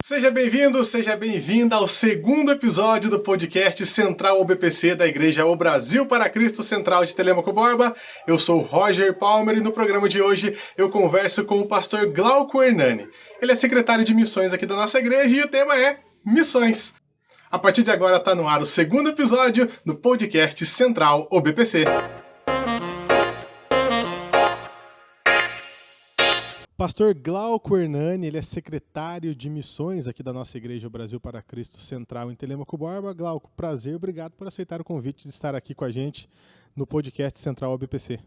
Seja bem-vindo, seja bem-vinda ao segundo episódio do podcast Central OBPC da Igreja O Brasil para Cristo Central de Telêmaco Borba. Eu sou Roger Palmer e no programa de hoje eu converso com o pastor Glauco Hernani. Ele é secretário de missões aqui da nossa igreja e o tema é Missões. A partir de agora está no ar o segundo episódio do podcast Central OBPC. Pastor Glauco Hernani, ele é secretário de missões aqui da nossa Igreja Brasil para Cristo Central em Telêmaco Borba. Glauco, prazer, obrigado por aceitar o convite de estar aqui com a gente no podcast Central OBPC.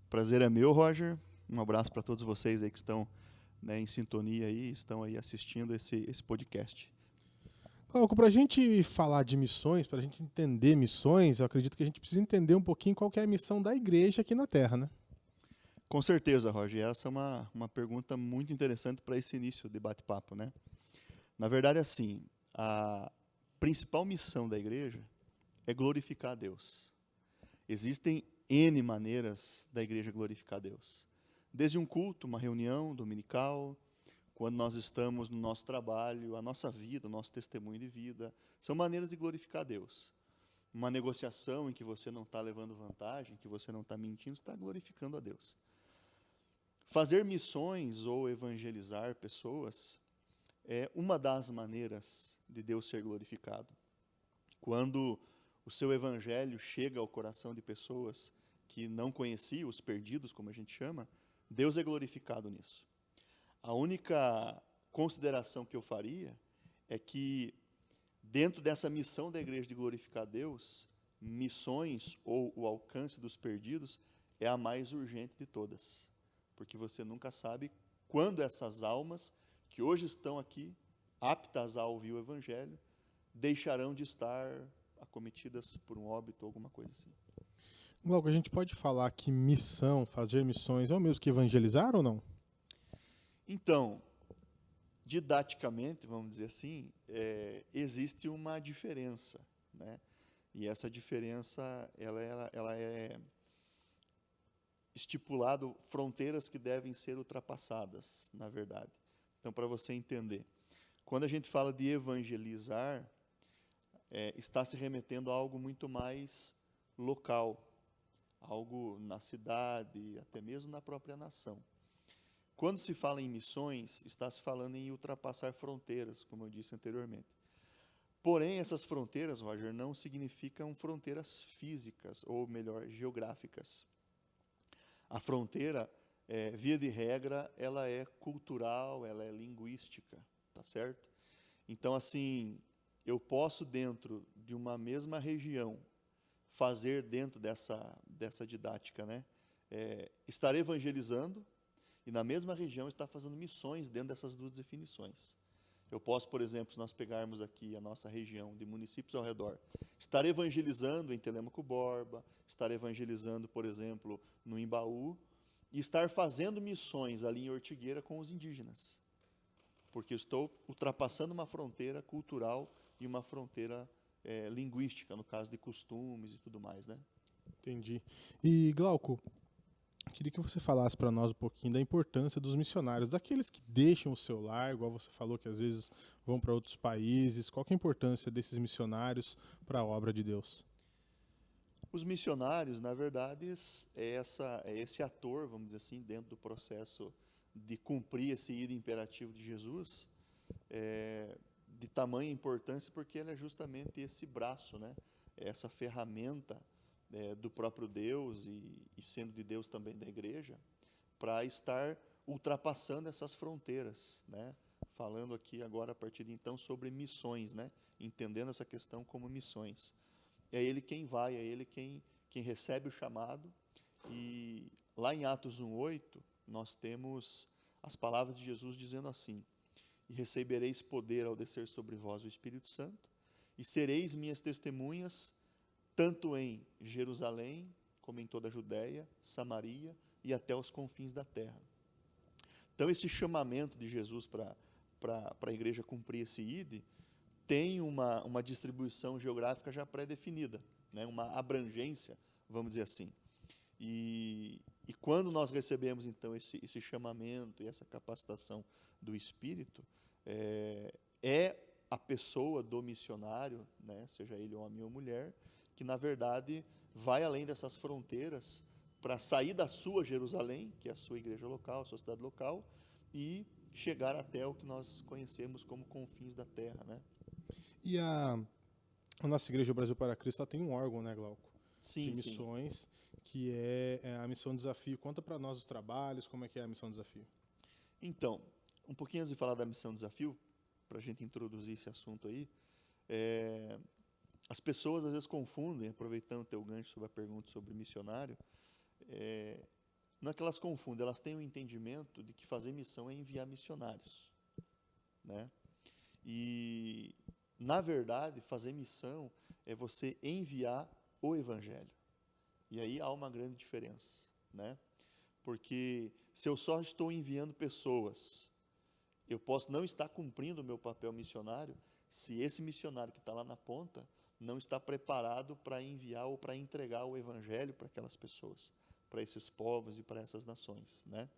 Prazer é meu, Roger. Um abraço para todos vocês aí que estão em sintonia aí, estão aí assistindo esse podcast. Glauco, para a gente falar de missões, para a gente entender missões, eu acredito que a gente precisa entender um pouquinho qual que é a missão da igreja aqui na Terra, né? Com certeza, Roger. Essa é uma pergunta muito interessante para esse início de bate-papo, né? Na verdade, assim, a principal missão da igreja é glorificar a Deus. Existem N maneiras da igreja glorificar a Deus. Desde um culto, uma reunião dominical, quando nós estamos no nosso trabalho, a nossa vida, o nosso testemunho de vida, são maneiras de glorificar a Deus. Uma negociação em que você não está levando vantagem, que você não está mentindo, está glorificando a Deus. Fazer missões ou evangelizar pessoas é uma das maneiras de Deus ser glorificado. Quando o seu evangelho chega ao coração de pessoas que não conheciam, os perdidos, como a gente chama, Deus é glorificado nisso. A única consideração que eu faria é que, dentro dessa missão da igreja de glorificar a Deus, missões ou o alcance dos perdidos é a mais urgente de todas. Porque você nunca sabe quando essas almas, que hoje estão aqui, aptas a ouvir o Evangelho, deixarão de estar acometidas por um óbito ou alguma coisa assim. Glauco, a gente pode falar que missão, fazer missões, é o mesmo que evangelizar ou não? Então, didaticamente, vamos dizer assim, existe uma diferença, né? E essa diferença, ela é estipulado fronteiras que devem ser ultrapassadas, na verdade. Então, para você entender, quando a gente fala de evangelizar, está se remetendo a algo muito mais local, algo na cidade, até mesmo na própria nação. Quando se fala em missões, está se falando em ultrapassar fronteiras, como eu disse anteriormente. Porém, essas fronteiras, Roger, não significam fronteiras físicas, ou melhor, geográficas. A fronteira, via de regra, ela é cultural, ela é linguística, tá certo? Então, assim, eu posso, dentro de uma mesma região, fazer dentro dessa didática, né? Estar evangelizando e, na mesma região, estar fazendo missões dentro dessas duas definições. Eu posso, por exemplo, se nós pegarmos aqui a nossa região de municípios ao redor, estar evangelizando em Telêmaco Borba, estar evangelizando, por exemplo, no Imbaú, e estar fazendo missões ali em Ortigueira com os indígenas. Porque eu estou ultrapassando uma fronteira cultural e uma fronteira linguística, no caso de costumes e tudo mais, né? Entendi. E, Glauco, queria que você falasse para nós um pouquinho da importância dos missionários, daqueles que deixam o seu lar, igual você falou, que às vezes vão para outros países. Qual que é a importância desses missionários para a obra de Deus? Os missionários, na verdade, é esse ator, vamos dizer assim, dentro do processo de cumprir esse ida imperativo de Jesus, de tamanha importância, porque ele é justamente esse braço, né? Essa ferramenta do próprio Deus e sendo de Deus também da igreja, para estar ultrapassando essas fronteiras, né? Falando aqui agora, a partir de então, sobre missões, né? Entendendo essa questão como missões. É ele quem vai, é ele quem recebe o chamado. E lá em Atos 1:8, nós temos as palavras de Jesus dizendo assim: e recebereis poder ao descer sobre vós o Espírito Santo, e sereis minhas testemunhas, tanto em Jerusalém, como em toda a Judéia, Samaria e até os confins da terra. Então, esse chamamento de Jesus para a igreja cumprir esse ide, tem uma distribuição geográfica já pré-definida, né? Uma abrangência, vamos dizer assim. E quando nós recebemos, então, esse chamamento e essa capacitação do Espírito, é a pessoa do missionário, né, seja ele homem ou mulher, que, na verdade, vai além dessas fronteiras para sair da sua Jerusalém, que é a sua igreja local, a sua cidade local, e chegar até o que nós conhecemos como confins da terra, né? E a nossa Igreja Brasil para Cristo ela tem um órgão, né, Glauco? Sim, De sim. missões, que é a Missão Desafio. Conta para nós os trabalhos, como é que é a Missão Desafio. Então, um pouquinho antes de falar da Missão Desafio, para a gente introduzir esse assunto aí, as pessoas às vezes confundem, aproveitando o teu gancho sobre a pergunta sobre missionário, não é que elas confundem, elas têm o entendimento de que fazer missão é enviar missionários, né? E, na verdade, fazer missão é você enviar o Evangelho. E aí há uma grande diferença, né? Porque se eu só estou enviando pessoas, eu posso não estar cumprindo o meu papel missionário se esse missionário que está lá na ponta não está preparado para enviar ou para entregar o Evangelho para aquelas pessoas, para esses povos e para essas nações, né?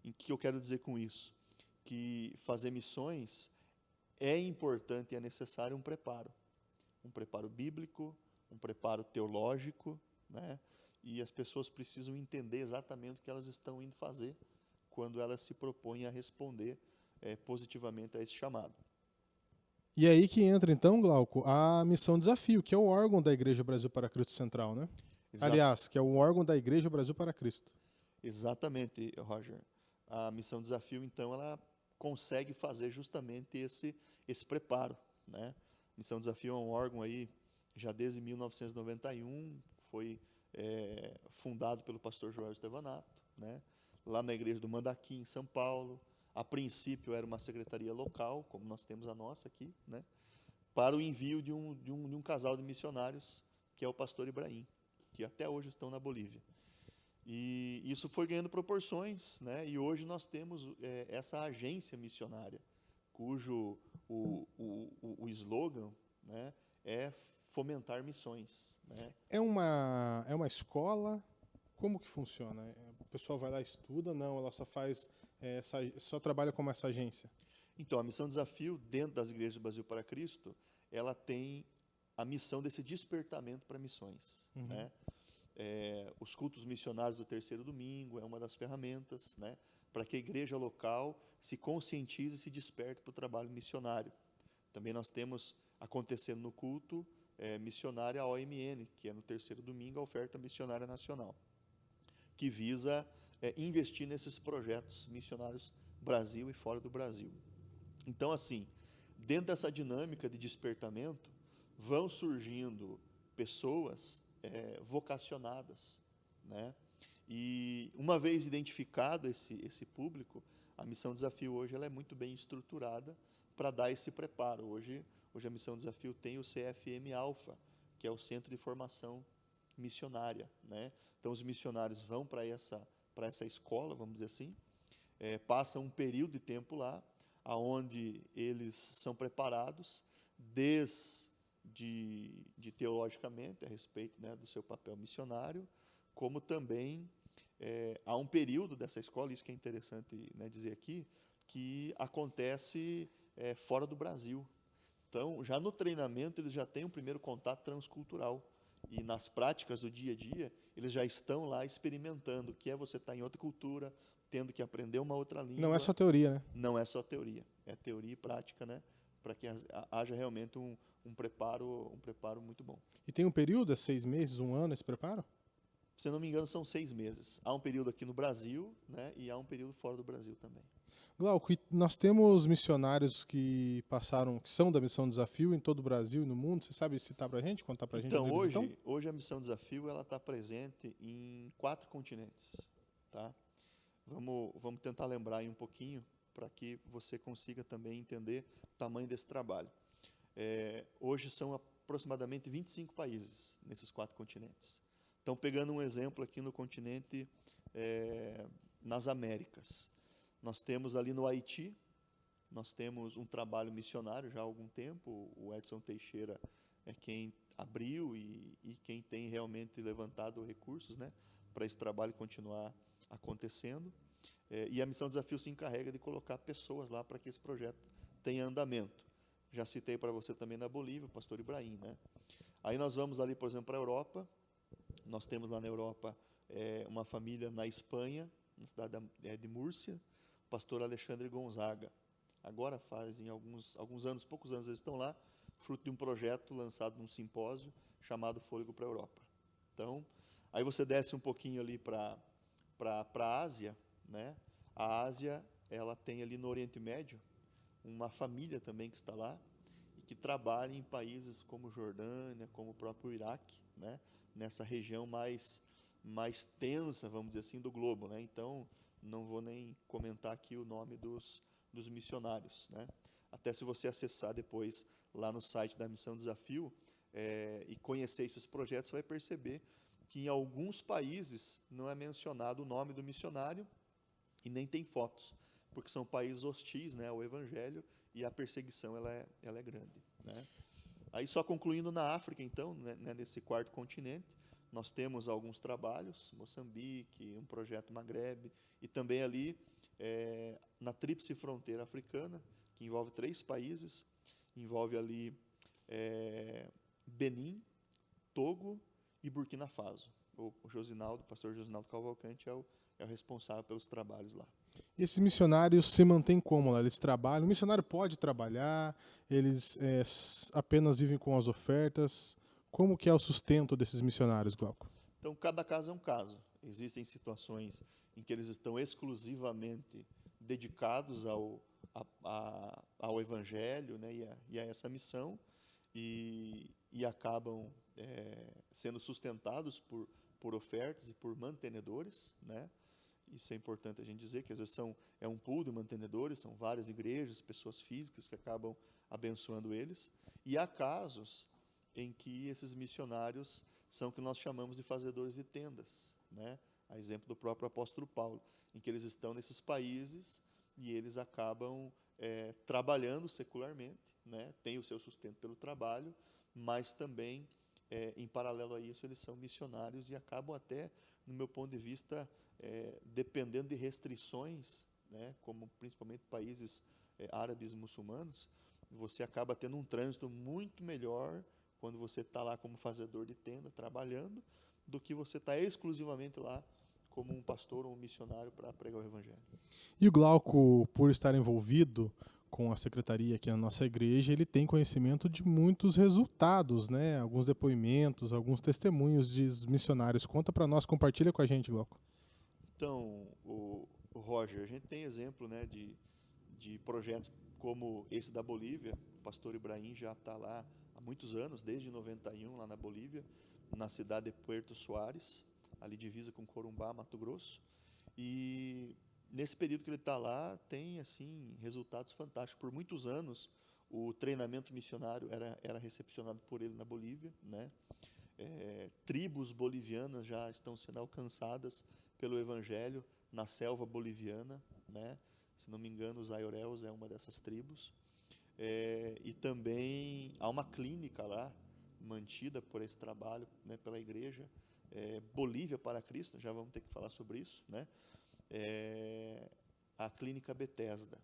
E o que eu quero dizer com isso? Que fazer missões é importante e é necessário um preparo bíblico, um preparo teológico, né? E as pessoas precisam entender exatamente o que elas estão indo fazer quando elas se propõem a responder positivamente a esse chamado. E é aí que entra, então, Glauco, a Missão Desafio, que é o órgão da Igreja Brasil para Cristo Central, né? Aliás, que é o órgão da Igreja Brasil para Cristo. Exatamente, Roger. A Missão Desafio, então, ela consegue fazer justamente esse preparo, né? Missão Desafio é um órgão aí já desde 1991, foi fundado pelo pastor Joel Estevanato, né? Lá na igreja do Mandaqui, em São Paulo. A princípio era uma secretaria local, como nós temos a nossa aqui, né? Para o envio de um casal de missionários, que é o pastor Ibrahim, que até hoje estão na Bolívia. E isso foi ganhando proporções, né? E hoje nós temos essa agência missionária, cujo o slogan, né, é fomentar missões, né? É uma escola? Como que funciona? O pessoal vai lá e estuda? Não, ela só faz, só trabalha como essa agência? Então, a Missão Desafio, dentro das igrejas do Brasil para Cristo, ela tem a missão desse despertamento para missões, né? Os cultos missionários do terceiro domingo é uma das ferramentas, né, para que a igreja local se conscientize e se desperte para o trabalho missionário. Também nós temos acontecendo no culto missionário a OMN, que é no terceiro domingo a oferta missionária nacional, que visa investir nesses projetos missionários Brasil e fora do Brasil. Então, assim, dentro dessa dinâmica de despertamento, vão surgindo pessoas vocacionadas, né? E uma vez identificado esse público, a Missão Desafio hoje ela é muito bem estruturada para dar esse preparo. Hoje a Missão Desafio tem o CFM Alpha, que é o Centro de Formação Missionária, né? Então os missionários vão para essa escola, vamos dizer assim, passam um período de tempo lá, aonde eles são preparados desde teologicamente a respeito, né, do seu papel missionário, como também há um período dessa escola, isso que é interessante, né, dizer aqui, que acontece fora do Brasil. Então, já no treinamento, eles já têm um primeiro contato transcultural. E nas práticas do dia a dia, eles já estão lá experimentando o que é você estar em outra cultura, tendo que aprender uma outra língua. Não é só teoria, né? Não é só teoria, é teoria e prática, né? Para que haja realmente um preparo muito bom. E tem um período, 6 meses, 1 ano, esse preparo? Se eu não me engano, são 6 meses. Há um período aqui no Brasil, né? E há um período fora do Brasil também. Glauco, e nós temos missionários que passaram, que são da Missão Desafio em todo o Brasil e no mundo. Você sabe citar pra gente, contar pra gente Então, onde eles estão? hoje a Missão Desafio ela está presente em 4 continentes, tá? Vamos tentar lembrar aí um pouquinho para que você consiga também entender o tamanho desse trabalho. Hoje são aproximadamente 25 países nesses 4 continentes. Então, pegando um exemplo aqui no continente, nas Américas, nós temos ali no Haiti, nós temos um trabalho missionário já há algum tempo, o Edson Teixeira é quem abriu e quem tem realmente levantado recursos, né, para esse trabalho continuar acontecendo. E a Missão Desafio se encarrega de colocar pessoas lá para que esse projeto tenha andamento. já citei para você também na Bolívia, o pastor Ibrahim, né? Aí nós vamos ali, por exemplo, para a Europa. Nós temos lá na Europa uma família na Espanha, na cidade de Múrcia, o pastor Alexandre Gonzaga. Agora fazem alguns anos, poucos anos eles estão lá, fruto de um projeto lançado num simpósio chamado Fôlego para a Europa. Então, aí você desce um pouquinho ali para a Ásia, né? A Ásia, ela tem ali no Oriente Médio uma família também que está lá e que trabalha em países como Jordânia, como o próprio Iraque, né? Nessa região mais tensa, vamos dizer assim, do globo, né? Então, não vou nem comentar aqui o nome dos missionários, né? Até se você acessar depois lá no site da Missão Desafio e conhecer esses projetos, você vai perceber que em alguns países não é mencionado o nome do missionário e nem tem fotos, porque são países hostis, né, ao Evangelho, e a perseguição ela é grande, né? Aí, só concluindo na África, então, né, nesse quarto continente, nós temos alguns trabalhos, Moçambique, um projeto Magrebe, e também ali na tríplice fronteira africana, que envolve 3 países, envolve ali Benin, Togo e Burkina Faso. O pastor Josinaldo Cavalcante é o responsável pelos trabalhos lá. E esses missionários se mantêm como lá? Eles trabalham? O missionário pode trabalhar? Eles apenas vivem com as ofertas? Como que é o sustento desses missionários, Glauco? Então, cada caso é um caso. Existem situações em que eles estão exclusivamente dedicados ao Evangelho, né, e a essa missão, e acabam sendo sustentados por ofertas e por mantenedores, né? Isso é importante a gente dizer, que às vezes é um pool de mantenedores, são várias igrejas, pessoas físicas que acabam abençoando eles. E há casos em que esses missionários são o que nós chamamos de fazedores de tendas, né? A exemplo do próprio apóstolo Paulo, em que eles estão nesses países e eles acabam trabalhando secularmente, né? Tem o seu sustento pelo trabalho, mas também, em paralelo a isso, eles são missionários e acabam até, no meu ponto de vista, dependendo de restrições, né? Como principalmente países árabes e muçulmanos, você acaba tendo um trânsito muito melhor quando você está lá como fazedor de tenda, trabalhando, do que você está exclusivamente lá como um pastor ou um missionário para pregar o Evangelho. E o Glauco, por estar envolvido com a secretaria aqui na nossa igreja, ele tem conhecimento de muitos resultados, né? Alguns depoimentos, alguns testemunhos de missionários. Conta para nós, compartilha com a gente, Glauco. Então, o Roger, a gente tem exemplo, né, de projetos como esse da Bolívia. O pastor Ibrahim já está lá há muitos anos, desde 91, lá na Bolívia, na cidade de Puerto Soares, ali divisa com Corumbá, Mato Grosso. E nesse período que ele está lá, tem assim resultados fantásticos. Por muitos anos, o treinamento missionário era recepcionado por ele na Bolívia, né? Tribos bolivianas já estão sendo alcançadas pelo Evangelho na selva boliviana, né? Se não me engano, os Aioreus é uma dessas tribos. E também há uma clínica lá, mantida por esse trabalho, né, pela igreja, Bolívia para Cristo, já vamos ter que falar sobre isso, né? A clínica Bethesda,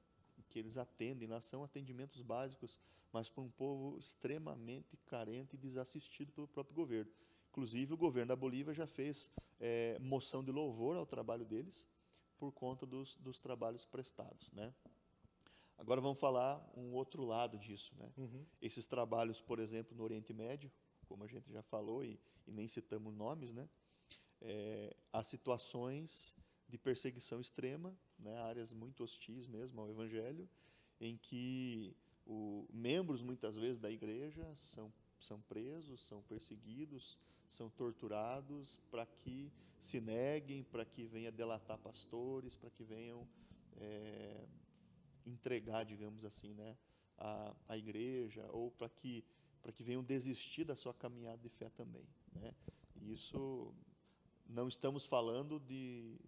que eles atendem lá, são atendimentos básicos, mas para um povo extremamente carente e desassistido pelo próprio governo. Inclusive, o governo da Bolívia já fez moção de louvor ao trabalho deles, por conta dos trabalhos prestados, né? Agora vamos falar um outro lado disso, né? Uhum. Esses trabalhos, por exemplo, no Oriente Médio, como a gente já falou e nem citamos nomes, né? Há situações de perseguição extrema, né? Áreas muito hostis mesmo ao Evangelho, em que membros, muitas vezes, da igreja são presos, são perseguidos, são torturados para que se neguem, para que venham delatar pastores, para que venham entregar, digamos assim, né, a igreja, ou para que venham desistir da sua caminhada de fé também, né? Isso, não estamos falando de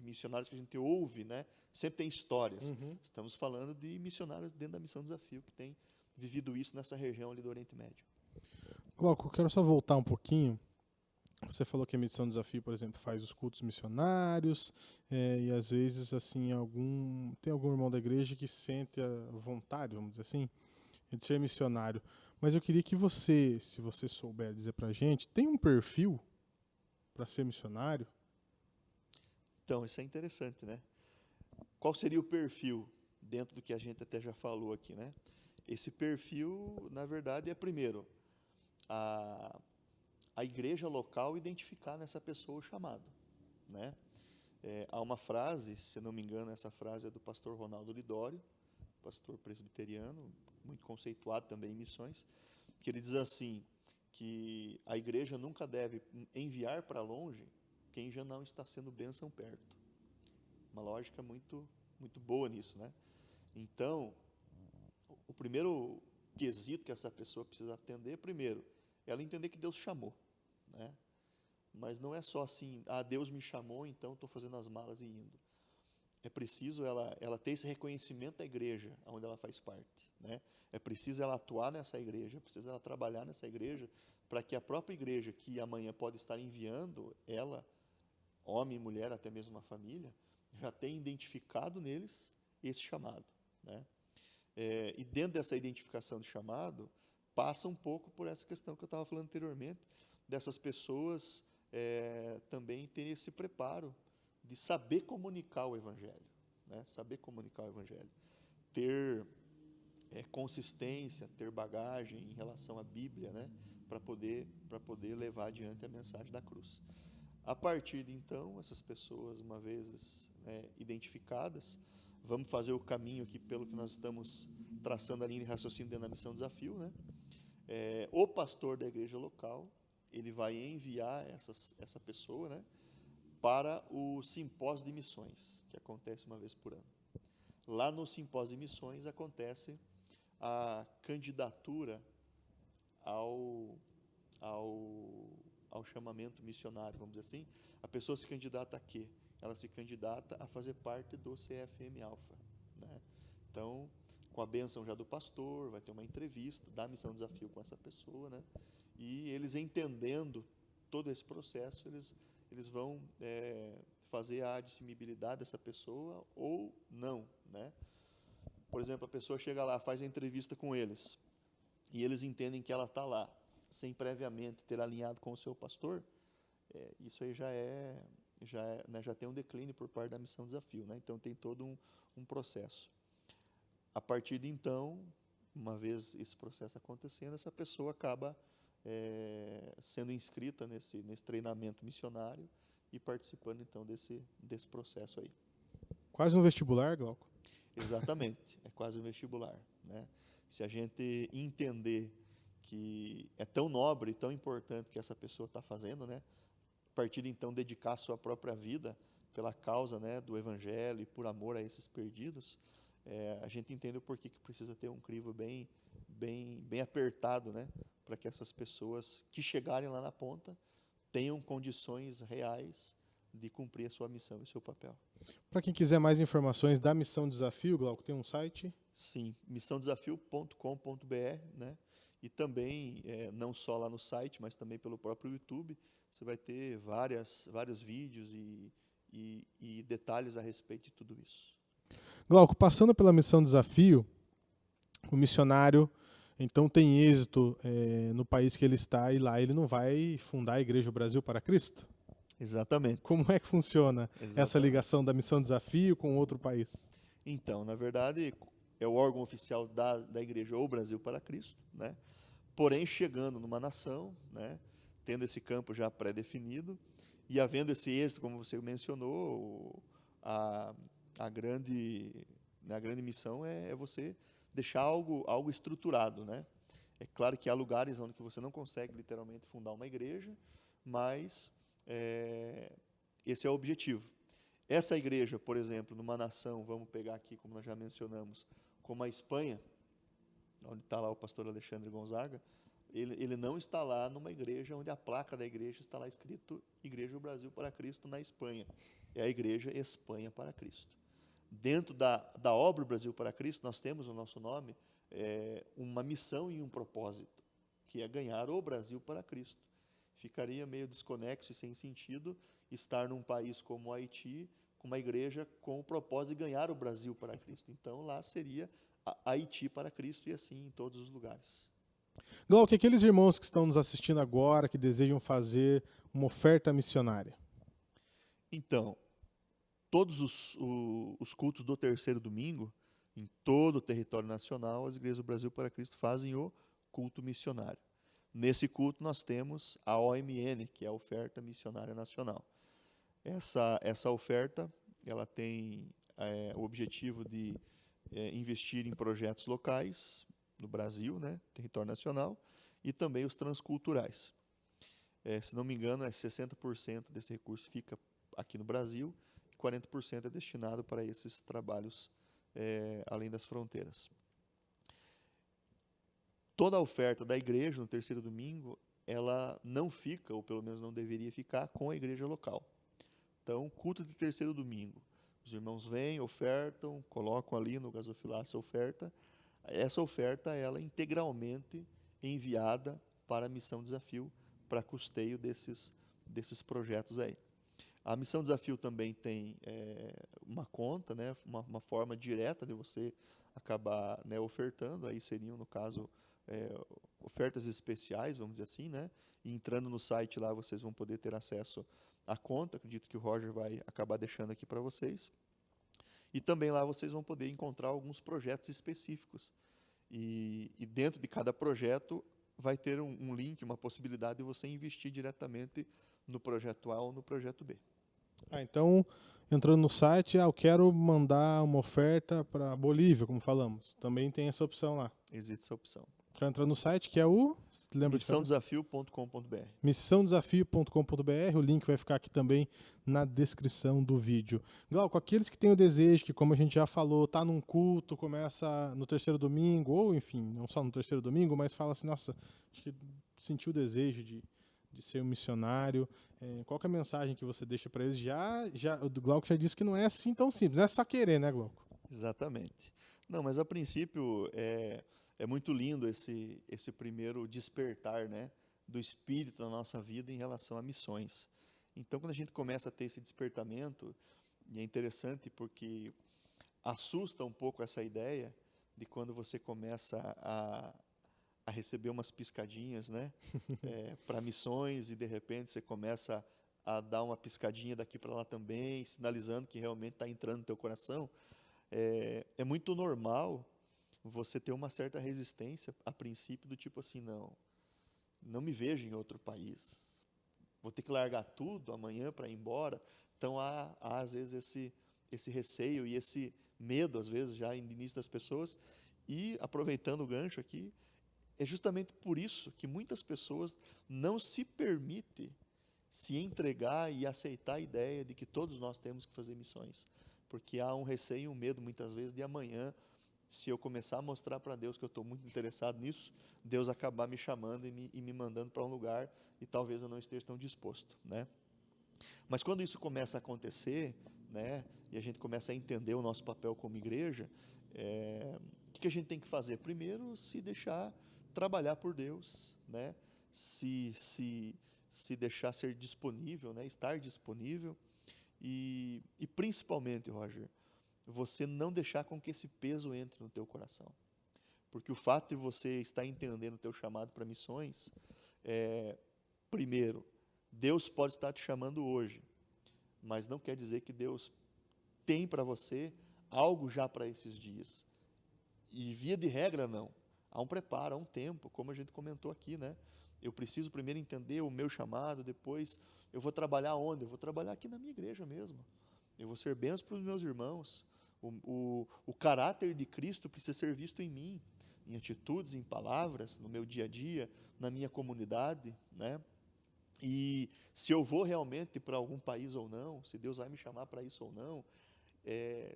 missionários que a gente ouve, né? Sempre tem histórias. Uhum. Estamos falando de missionários dentro da Missão Desafio, que tem vivido isso nessa região ali do Oriente Médio. Glauco, eu quero só voltar um pouquinho. Você falou que a Missão Desafio, por exemplo, faz os cultos missionários, e às vezes assim tem algum irmão da igreja que sente a vontade, vamos dizer assim, de ser missionário. Mas eu queria que você, se você souber dizer pra gente, tem um perfil para ser missionário? Então, isso é interessante, né? Qual seria o perfil dentro do que a gente até já falou aqui, né? Esse perfil, na verdade, é primeiro a igreja local identificar nessa pessoa o chamado, né? Há uma frase, se não me engano, essa frase é do pastor Ronaldo Lidório, pastor presbiteriano, muito conceituado também em missões, que ele diz assim, que a igreja nunca deve enviar para longe quem já não está sendo bênção perto. Uma lógica muito, muito boa nisso, né? Então, o primeiro quesito que essa pessoa precisa atender, primeiro, ela entender que Deus chamou, né? Mas não é só assim, Deus me chamou, então estou fazendo as malas e indo. É preciso ela ter esse reconhecimento da igreja onde ela faz parte, né? É preciso ela atuar nessa igreja, é preciso ela trabalhar nessa igreja, para que a própria igreja, que amanhã pode estar enviando ela, homem e mulher, até mesmo uma família, já tenha identificado neles esse chamado, né? E dentro dessa identificação de chamado, passa um pouco por essa questão que eu estava falando anteriormente, dessas pessoas também terem esse preparo de saber comunicar o Evangelho, né? Saber comunicar o Evangelho, ter consistência, ter bagagem em relação à Bíblia, né? Para poder levar adiante a mensagem da cruz. A partir de então, essas pessoas, uma vez identificadas, vamos fazer o caminho aqui pelo que nós estamos traçando a linha de raciocínio dentro da missão desafio, né? O pastor da igreja local, ele vai enviar essa pessoa, né, para o simpósio de missões, que acontece uma vez por ano. Lá no simpósio de missões acontece a candidatura ao chamamento missionário, vamos dizer assim. A pessoa se candidata a quê? Ela se candidata a fazer parte do CFM Alpha, né? Então, com a bênção já do pastor, vai ter uma entrevista da missão desafio com essa pessoa, né? E eles entendendo todo esse processo, eles vão fazer a admissibilidade dessa pessoa ou não, né? Por exemplo, a pessoa chega lá, faz a entrevista com eles, e eles entendem que ela está lá, sem previamente ter alinhado com o seu pastor, isso aí já tem um declínio por parte da missão desafio, né? Então tem todo um processo. A partir de então, uma vez esse processo acontecendo, essa pessoa acaba sendo inscrita nesse treinamento missionário e participando então desse processo aí. Quase um vestibular, Glauco? Exatamente, é quase um vestibular, né? Se a gente entender que é tão nobre, tão importante que essa pessoa está fazendo, né? A partir de então dedicar a sua própria vida pela causa, né, do Evangelho e por amor a esses perdidos, a gente entende o porquê que precisa ter um crivo bem apertado, né, para que essas pessoas que chegarem lá na ponta tenham condições reais de cumprir a sua missão e seu papel. Para quem quiser mais informações da Missão Desafio, Glauco, tem um site? Sim, missãodesafio.com.br, né? E também, não só lá no site, mas também pelo próprio YouTube, você vai ter vários vídeos e detalhes a respeito de tudo isso. Glauco, passando pela Missão Desafio, o missionário então tem êxito no país que ele está e lá ele não vai fundar a Igreja Brasil para Cristo? Exatamente. Como é que funciona essa ligação da Missão Desafio com outro país? Então, na verdade, é o órgão oficial da Igreja ou Brasil para Cristo, né? Porém, chegando numa nação, né, tendo esse campo já pré-definido e havendo esse êxito, como você mencionou, a grande missão é você deixar algo estruturado, né? É claro que há lugares onde você não consegue literalmente fundar uma igreja, mas esse é o objetivo. Essa igreja, por exemplo, numa nação, vamos pegar aqui, como nós já mencionamos, como a Espanha, onde está lá o pastor Alexandre Gonzaga, ele não está lá numa igreja onde a placa da igreja está lá escrito Igreja do Brasil para Cristo na Espanha. É a Igreja Espanha para Cristo. Dentro da obra Brasil para Cristo, nós temos o nosso nome, uma missão e um propósito, que é ganhar o Brasil para Cristo. Ficaria meio desconexo e sem sentido estar num país como o Haiti, com uma igreja com o propósito de ganhar o Brasil para Cristo. Então, lá seria Haiti para Cristo e assim em todos os lugares. Glauco, aqueles irmãos que estão nos assistindo agora, que desejam fazer uma oferta missionária. Então, todos os cultos do terceiro domingo, em todo o território nacional, as igrejas do Brasil para Cristo fazem o culto missionário. Nesse culto nós temos a OMN, que é a Oferta Missionária Nacional. Essa oferta, ela tem o objetivo de investir em projetos locais no Brasil, né, território nacional, e também os transculturais. Se não me engano, 60% desse recurso fica aqui no Brasil, e 40% é destinado para esses trabalhos além das fronteiras. Toda a oferta da igreja no terceiro domingo, ela não fica, ou pelo menos não deveria ficar, com a igreja local. Então, culto de terceiro domingo, os irmãos vêm, ofertam, colocam ali no gasofilácio a oferta. Essa oferta, ela é integralmente enviada para a Missão Desafio, para custeio desses projetos aí. A Missão Desafio também tem uma conta, né, uma forma direta de você acabar, né, ofertando, aí seriam, no caso, ofertas especiais, vamos dizer assim, né, e entrando no site lá vocês vão poder ter acesso à conta, acredito que o Roger vai acabar deixando aqui para vocês, e também lá vocês vão poder encontrar alguns projetos específicos, e dentro de cada projeto vai ter um link, uma possibilidade de você investir diretamente no projeto A ou no projeto B. Então, entrando no site, eu quero mandar uma oferta para Bolívia, como falamos. Também tem essa opção lá. Existe essa opção. Então, entra no site, que é o... missãodesafio.com.br. missãodesafio.com.br, o link vai ficar aqui também na descrição do vídeo. Glauco, aqueles que têm o desejo, que como a gente já falou, tá num culto, começa no terceiro domingo, ou enfim, não só no terceiro domingo, mas fala assim, nossa, acho que sentiu o desejo de ser um missionário. Qual que é a mensagem que você deixa para eles? O Glauco já disse que não é assim tão simples, não é só querer, né, Glauco? Exatamente. Não, mas a princípio é muito lindo esse primeiro despertar, né, do espírito na nossa vida em relação a missões. Então, quando a gente começa a ter esse despertamento, e é interessante porque assusta um pouco essa ideia de quando você começa a receber umas piscadinhas, né, para missões, e de repente você começa a dar uma piscadinha daqui para lá também, sinalizando que realmente está entrando no teu coração. É muito normal você ter uma certa resistência a princípio, do tipo assim, não me vejo em outro país, vou ter que largar tudo amanhã para ir embora. Então há às vezes esse receio e esse medo, às vezes, já no início das pessoas. E aproveitando o gancho aqui, é justamente por isso que muitas pessoas não se permitem se entregar e aceitar a ideia de que todos nós temos que fazer missões, porque há um receio e um medo, muitas vezes, de amanhã, se eu começar a mostrar para Deus que eu estou muito interessado nisso, Deus acabar me chamando e me mandando para um lugar e talvez eu não esteja tão disposto, né? Mas quando isso começa a acontecer, né, e a gente começa a entender o nosso papel como igreja, o que a gente tem que fazer? Primeiro, se deixar trabalhar por Deus, né? Se deixar ser disponível, né? Estar disponível, e principalmente, Roger, você não deixar com que esse peso entre no teu coração, porque o fato de você estar entendendo o teu chamado para missões, primeiro, Deus pode estar te chamando hoje, mas não quer dizer que Deus tem para você algo já para esses dias. E via de regra, não. Há um preparo, há um tempo, como a gente comentou aqui, né? Eu preciso primeiro entender o meu chamado, depois eu vou trabalhar onde? Eu vou trabalhar aqui na minha igreja mesmo. Eu vou ser bênção para os meus irmãos. O caráter de Cristo precisa ser visto em mim, em atitudes, em palavras, no meu dia a dia, na minha comunidade, né? E se eu vou realmente para algum país ou não, se Deus vai me chamar para isso ou não,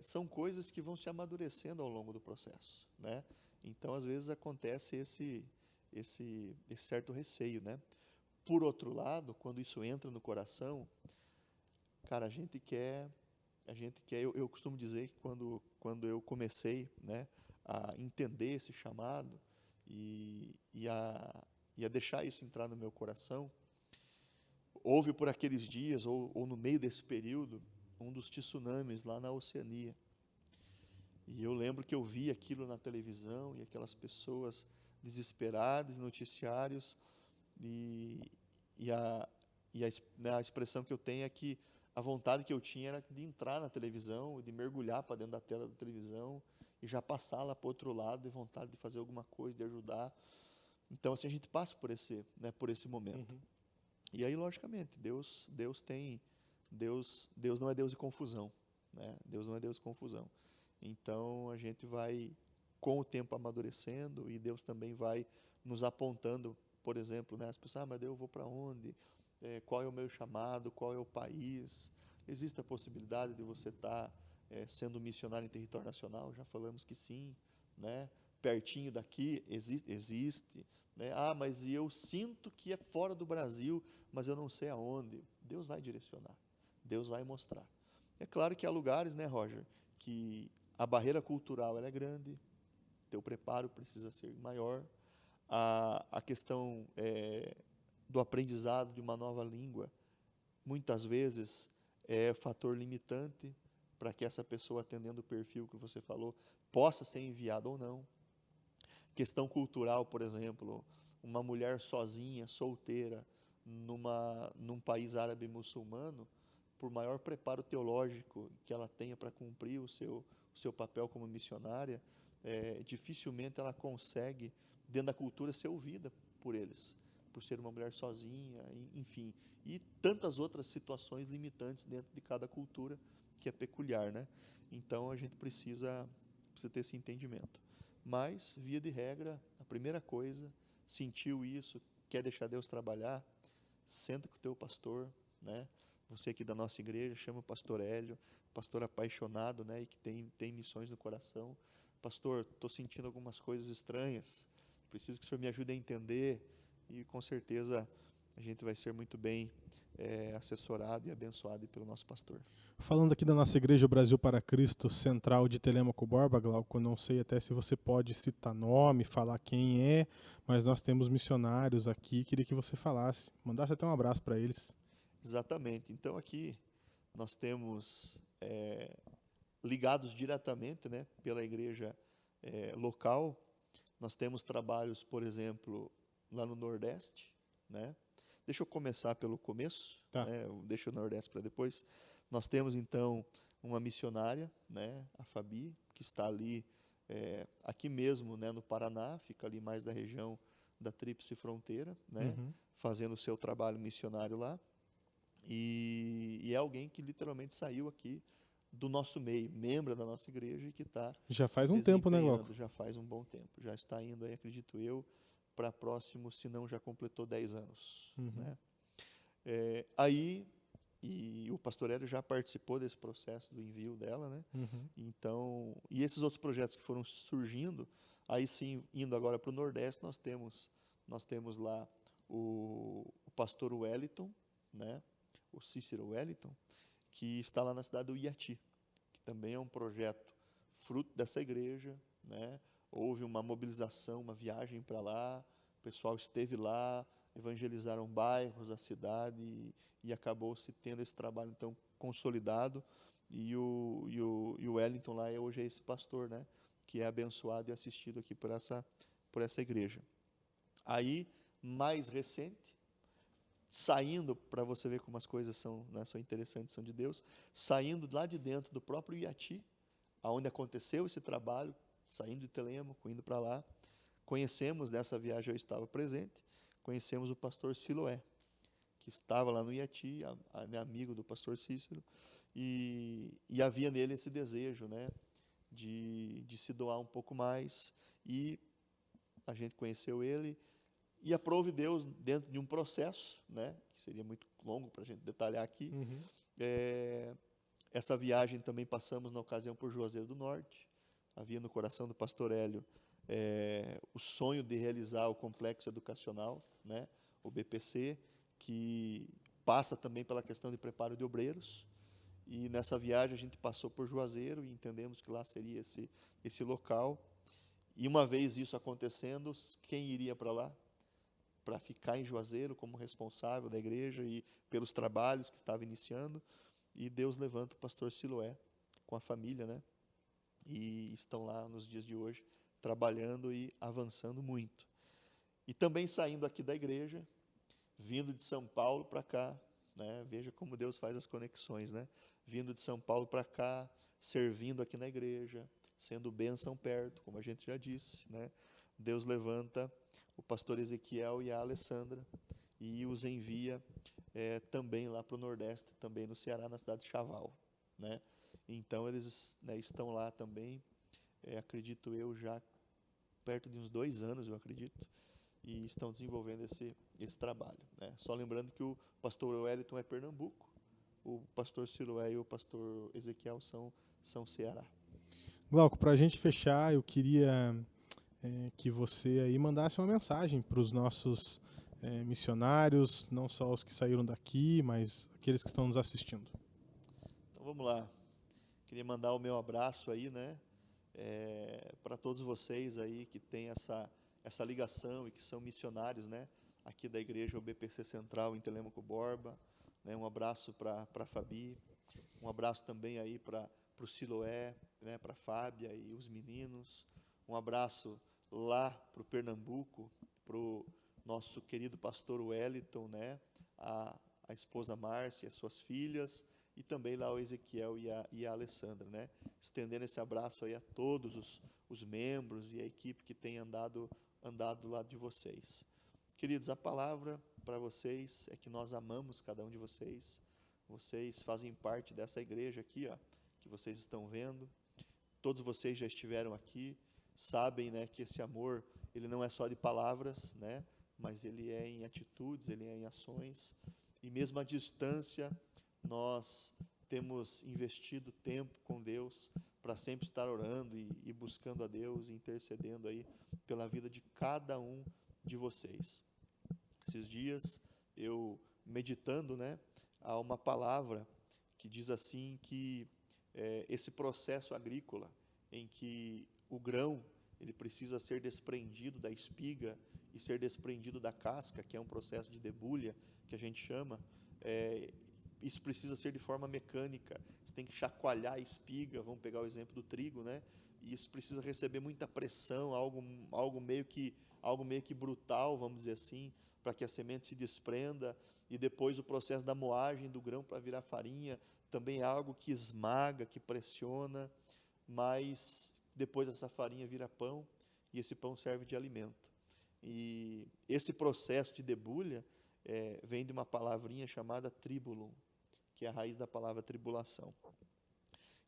são coisas que vão se amadurecendo ao longo do processo, né? Então, às vezes, acontece esse certo receio, né? Por outro lado, quando isso entra no coração, cara, a gente quer, eu costumo dizer que quando eu comecei, né, a entender esse chamado e a deixar isso entrar no meu coração, houve por aqueles dias, ou no meio desse período, um dos tsunamis lá na Oceania. E eu lembro que eu vi aquilo na televisão e aquelas pessoas desesperadas, noticiários, e, e, a, né, a expressão que eu tenho é que a vontade que eu tinha era de entrar na televisão, de mergulhar para dentro da tela da televisão e já passar lá para o outro lado, e vontade de fazer alguma coisa, de ajudar. Então, assim, a gente passa por esse momento. Uhum. E aí, logicamente, Deus não é Deus de confusão, né? Deus não é Deus de confusão. Então, a gente vai, com o tempo, amadurecendo, e Deus também vai nos apontando, por exemplo, né? As pessoas, mas eu vou para onde? Qual é o meu chamado? Qual é o país? Existe a possibilidade de você estar sendo missionário em território nacional? Já falamos que sim, né? Pertinho daqui, existe, né? Mas eu sinto que é fora do Brasil, mas eu não sei aonde. Deus vai direcionar, Deus vai mostrar. É claro que há lugares, né, Roger, que a barreira cultural ela é grande, teu preparo precisa ser maior, a questão do aprendizado de uma nova língua, muitas vezes é fator limitante para que essa pessoa, atendendo o perfil que você falou, possa ser enviada ou não. Questão cultural, por exemplo, uma mulher sozinha, solteira, num país árabe muçulmano, por maior preparo teológico que ela tenha para cumprir o seu papel como missionária, dificilmente ela consegue, dentro da cultura, ser ouvida por eles, por ser uma mulher sozinha, enfim. E tantas outras situações limitantes dentro de cada cultura, que é peculiar, né? Então, a gente precisa ter esse entendimento. Mas, via de regra, a primeira coisa, sentiu isso, quer deixar Deus trabalhar, senta com o teu pastor, né? Você aqui da nossa igreja, chama o pastor Hélio, pastor apaixonado, né? E que tem missões no coração. Pastor, estou sentindo algumas coisas estranhas, preciso que o senhor me ajude a entender, e com certeza a gente vai ser muito bem assessorado e abençoado pelo nosso pastor. Falando aqui da nossa Igreja Brasil para Cristo Central de Telêmaco Borba, Glauco, não sei até se você pode citar nome, falar quem é, mas nós temos missionários aqui, queria que você falasse, mandasse até um abraço para eles. Exatamente. Então, aqui nós temos ligados diretamente, né, pela igreja local, nós temos trabalhos, por exemplo, lá no Nordeste, né? Deixa eu começar pelo começo, Tá. né? Deixa o Nordeste para depois. Nós temos, então, uma missionária, né, a Fabi, que está ali, aqui mesmo, né, no Paraná, fica ali mais da região da Tríplice Fronteira, né, fazendo o seu trabalho missionário lá. E é alguém que literalmente saiu aqui do nosso meio, membro da nossa igreja, e que está Já faz um tempo, né, Glauco? já faz um bom tempo. Já está indo aí, acredito eu, para próximo, se não já completou 10 anos. Né? Aí, e o pastor Hélio já participou desse processo do envio dela, né? Então, e esses outros projetos que foram surgindo, aí sim, indo agora para o Nordeste, nós temos lá o pastor Wellington, né? O Cícero Wellington, que está lá na cidade do Iati, que também é um projeto fruto dessa igreja, né? Houve uma mobilização, uma viagem para lá, o pessoal esteve lá, evangelizaram bairros da cidade e acabou-se tendo esse trabalho então consolidado, e o Wellington lá hoje é esse pastor, né? Que é abençoado e assistido aqui por essa igreja. Aí, mais recente, saindo, para você ver como as coisas são, né, são interessantes, são de Deus, saindo lá de dentro do próprio Iati, onde aconteceu esse trabalho, saindo de Telêmaco, indo para lá, conhecemos, nessa viagem eu estava presente, conhecemos o pastor Siloé, que estava lá no Iati, amigo do pastor Cícero, e havia nele esse desejo, né, de se doar um pouco mais, e a gente conheceu ele, e aprove Deus dentro de um processo, né, que seria muito longo para a gente detalhar aqui. Essa viagem também passamos na ocasião por Juazeiro do Norte. Havia no coração do pastor Hélio o sonho de realizar o complexo educacional, né, o BPC, que passa também pela questão de preparo de obreiros. E nessa viagem a gente passou por Juazeiro e entendemos que lá seria esse local. E uma vez isso acontecendo, quem iria para lá? Para ficar em Juazeiro como responsável da igreja e pelos trabalhos que estava iniciando, e Deus levanta o pastor Siloé com a família, né? e estão lá nos dias de hoje trabalhando e avançando muito. E também saindo aqui da igreja, vindo de São Paulo para cá, né? Veja como Deus faz as conexões, né? Vindo de São Paulo para cá, servindo aqui na igreja, sendo bênção perto, como a gente já disse, né? Deus levanta o pastor Ezequiel e a Alessandra e os envia também lá para o Nordeste, também no Ceará, na cidade de Chaval, né? Então eles, né, estão lá também, acredito eu, já perto de uns 2 anos, eu acredito, e estão desenvolvendo esse trabalho, né? Só lembrando que o pastor Wellington é Pernambuco, o pastor Siloé e o pastor Ezequiel são Ceará. Glauco, para a gente fechar, eu queria que você aí mandasse uma mensagem para os nossos missionários, não só os que saíram daqui, mas aqueles que estão nos assistindo. Então vamos lá. Queria mandar o meu abraço aí, né, para todos vocês aí que têm essa ligação e que são missionários, né, aqui da igreja OBPC Central em Telêmaco Borba, né? Um abraço para a Fabi, um abraço também aí para o Siloé, né, para a Fábia e os meninos, um abraço lá para o Pernambuco, para o nosso querido pastor Wellington, né, a esposa Márcia, as suas filhas, e também lá o Ezequiel e a Alessandra, né, estendendo esse abraço aí a todos os membros e a equipe que tem andado do lado de vocês. Queridos, a palavra para vocês é que nós amamos cada um de vocês. Vocês fazem parte dessa igreja aqui, ó, que vocês estão vendo. Todos vocês já estiveram aqui, sabem, né, que esse amor, ele não é só de palavras, né, mas ele é em atitudes, ele é em ações. E mesmo à distância, nós temos investido tempo com Deus para sempre estar orando e buscando a Deus, e intercedendo aí pela vida de cada um de vocês. Esses dias, eu meditando, né, há uma palavra que diz assim que esse processo agrícola em que o grão ele precisa ser desprendido da espiga e ser desprendido da casca, que é um processo de debulha, que a gente chama, isso precisa ser de forma mecânica. Você tem que chacoalhar a espiga, vamos pegar o exemplo do trigo, né? E isso precisa receber muita pressão, algo meio que brutal, vamos dizer assim, para que a semente se desprenda. E depois o processo da moagem do grão para virar farinha, também é algo que esmaga, que pressiona, mas depois essa farinha vira pão, e esse pão serve de alimento. E esse processo de debulha vem de uma palavrinha chamada tribulum, que é a raiz da palavra tribulação.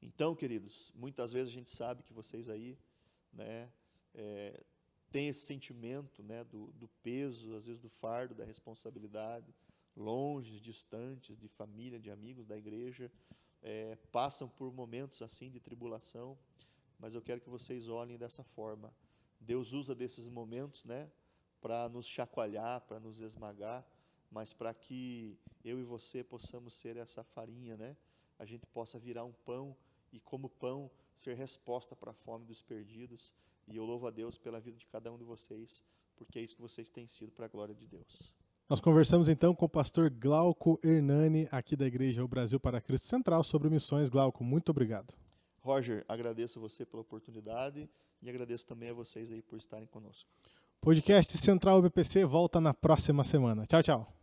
Então, queridos, muitas vezes a gente sabe que vocês aí, né, têm esse sentimento, né, do peso, às vezes do fardo, da responsabilidade, longe, distantes de família, de amigos da igreja, passam por momentos assim de tribulação, mas eu quero que vocês olhem dessa forma. Deus usa desses momentos, né, para nos chacoalhar, para nos esmagar, mas para que eu e você possamos ser essa farinha, né, a gente possa virar um pão, e como pão, ser resposta para a fome dos perdidos. E eu louvo a Deus pela vida de cada um de vocês, porque é isso que vocês têm sido para a glória de Deus. Nós conversamos então com o pastor Glauco Hernani, aqui da Igreja O Brasil para Cristo Central, sobre missões. Glauco, muito obrigado. Roger, agradeço a você pela oportunidade e agradeço também a vocês aí por estarem conosco. Podcast Central UBPC volta na próxima semana. Tchau, tchau.